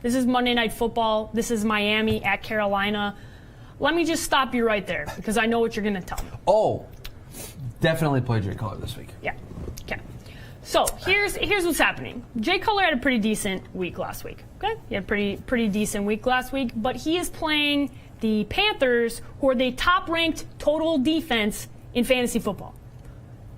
This is Monday Night Football. This is Miami at Carolina. Let me just stop you right there because I know what you're going to tell me. Oh, definitely play Jay Cutler this week. Yeah. Okay. So here's what's happening. Jay Cutler had a pretty decent week last week. Okay, he had a pretty decent week last week, but he is playing the Panthers, who are the top-ranked total defense in fantasy football.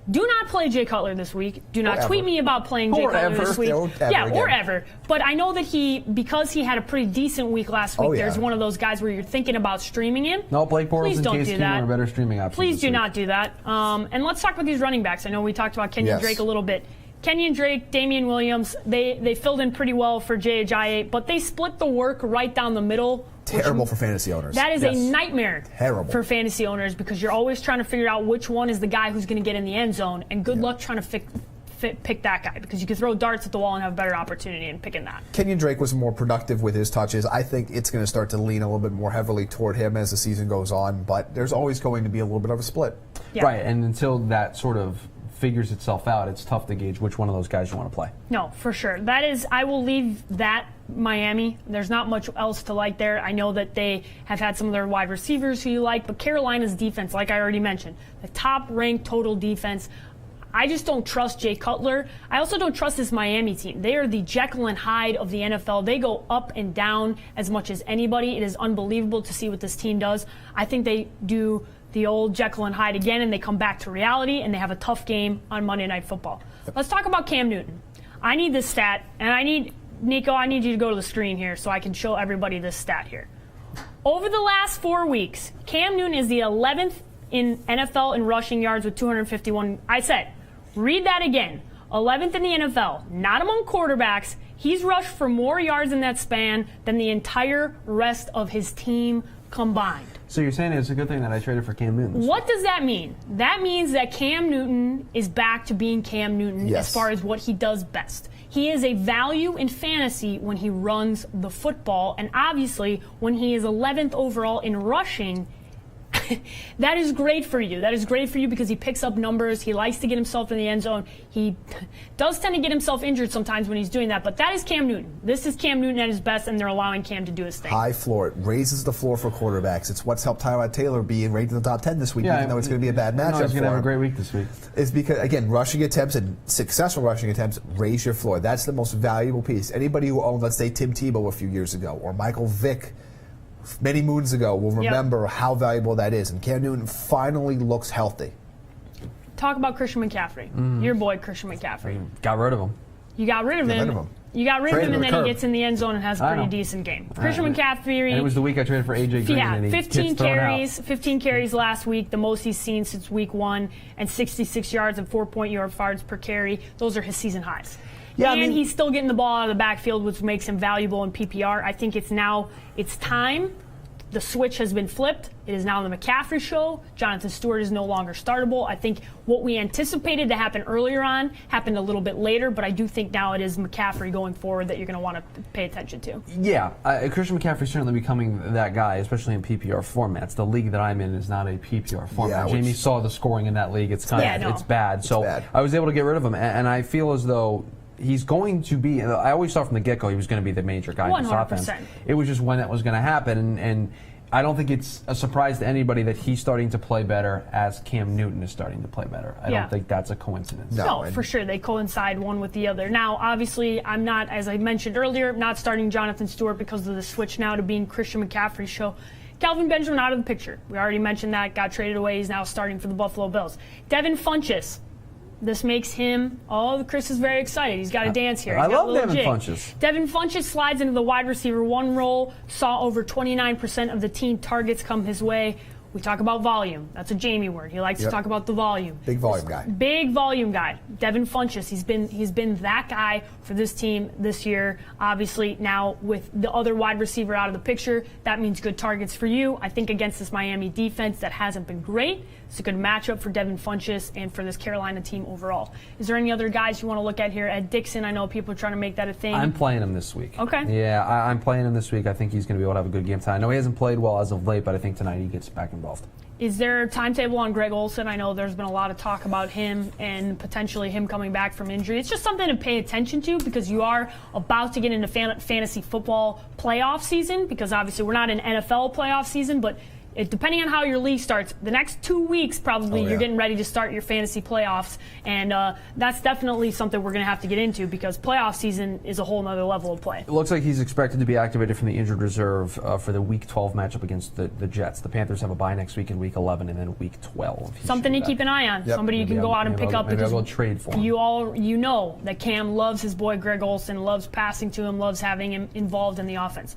Do not play Jay Cutler this week. Do not tweet me about playing Jay Cutler this week. Or ever. But I know that because he had a pretty decent week last week, there's one of those guys where you're thinking about streaming him. No, Blake Bortles and Case Keenum are better streaming options. Please do not do that. And let's talk about these running backs. I know we talked about Kenyon Drake a little bit. Kenyon Drake, Damian Williams, they filled in pretty well for Jay Ajayi, but they split the work right down the middle. Terrible for fantasy owners. That is a nightmare for fantasy owners because you're always trying to figure out which one is the guy who's going to get in the end zone, and good luck trying to pick that guy because you can throw darts at the wall and have a better opportunity in picking that. Kenyon Drake was more productive with his touches. I think it's going to start to lean a little bit more heavily toward him as the season goes on, but there's always going to be a little bit of a split. Yeah. Right, and until that sort of figures itself out, it's tough to gauge which one of those guys you want to play. No, for sure. I will leave that Miami. There's not much else to like there. I know that they have had some of their wide receivers who you like, but Carolina's defense, like I already mentioned, the top-ranked total defense. I just don't trust Jay Cutler. I also don't trust this Miami team. They are the Jekyll and Hyde of the NFL. They go up and down as much as anybody. It is unbelievable to see what this team does. I think they do the old Jekyll and Hyde again, and they come back to reality, and they have a tough game on Monday Night Football. Let's talk about Cam Newton. I need this stat, and Nico, I need you to go to the screen here so I can show everybody this stat here. Over the last 4 weeks, Cam Newton is the 11th in NFL in rushing yards with 251. I said, read that again. 11th in the NFL, not among quarterbacks. He's rushed for more yards in that span than the entire rest of his team combined. So you're saying it's a good thing that I traded for Cam Newton? What does that mean? That means that Cam Newton is back to being Cam Newton as far as what he does best. He is a value in fantasy when he runs the football, and obviously when he is 11th overall in rushing, that is great for you. That is great for you because he picks up numbers. He likes to get himself in the end zone. He does tend to get himself injured sometimes when he's doing that, but that is Cam Newton. This is Cam Newton at his best, and they're allowing Cam to do his thing. High floor. It raises the floor for quarterbacks. It's what's helped Tyrod Taylor be ranked in the top 10 this week, even though it's going to be a bad matchup. He's going to have a great week this week. It's because, again, rushing attempts and successful rushing attempts raise your floor. That's the most valuable piece. Anybody who owned, let's say, Tim Tebow a few years ago or Michael Vick many moons ago will remember how valuable that is. And Cam Newton finally looks healthy. Talk about Christian McCaffrey. Your boy, Christian McCaffrey. Got rid of him. You got rid of him. You got rid of him, and then he gets in the end zone and has a pretty decent game. Christian McCaffrey. And it was the week I traded for A.J. Green. Yeah, and he 15 carries last week, the most he's seen since week 1, and 66 yards and 4.4 yards per carry. Those are his season highs. Yeah, and he's still getting the ball out of the backfield, which makes him valuable in PPR. I think it's time. The switch has been flipped. It is now the McCaffrey show. Jonathan Stewart is no longer startable. I think what we anticipated to happen earlier on happened a little bit later, but I do think now it is McCaffrey going forward that you're going to want to pay attention to. Yeah, Christian McCaffrey is certainly becoming that guy, especially in PPR formats. The league that I'm in is not a PPR format. Jamie saw the scoring in that league. It's it's bad. So I was able to get rid of him, and I feel as though he's going to be. I always thought from the get-go he was going to be the major guy in this offense. It was just when that was going to happen, and I don't think it's a surprise to anybody that he's starting to play better as Cam Newton is starting to play better. I don't think that's a coincidence. No, for sure. They coincide one with the other. Now, obviously, I'm not, as I mentioned earlier, not starting Jonathan Stewart because of the switch now to being Christian McCaffrey's show. Calvin Benjamin out of the picture. We already mentioned that. Got traded away. He's now starting for the Buffalo Bills. Devin Funchess. This makes him, Chris is very excited. He's got a dance here. I love Devin Funchess. Devin Funchess slides into the wide receiver 1 role, saw over 29% of the team targets come his way. We talk about volume. That's a Jamie word. He likes to talk about the volume. Big volume guy. Big volume guy. Devin Funchess. He's been that guy for this team this year. Obviously, now with the other wide receiver out of the picture, that means good targets for you. I think against this Miami defense that hasn't been great, it's a good matchup for Devin Funchess and for this Carolina team overall. Is there any other guys you want to look at here? Ed Dixon, I know people are trying to make that a thing. I'm playing him this week. Okay. Yeah, I'm playing him this week. I think he's going to be able to have a good game tonight. I know he hasn't played well as of late, but I think tonight he gets back involved. Is there a timetable on Greg Olsen? I know there's been a lot of talk about him and potentially him coming back from injury. It's just something to pay attention to because you are about to get into fantasy football playoff season, because obviously we're not in NFL playoff season, but depending on how your league starts, the next 2 weeks probably you're getting ready to start your fantasy playoffs, and that's definitely something we're going to have to get into because playoff season is a whole nother level of play. It looks like he's expected to be activated from the injured reserve for the Week 12 matchup against the Jets. The Panthers have a bye next week in Week 11 and then Week 12. Something to keep an eye on. Yep. Somebody you can go out and pick up because trade for him. You know that Cam loves his boy Greg Olsen, loves passing to him, loves having him involved in the offense.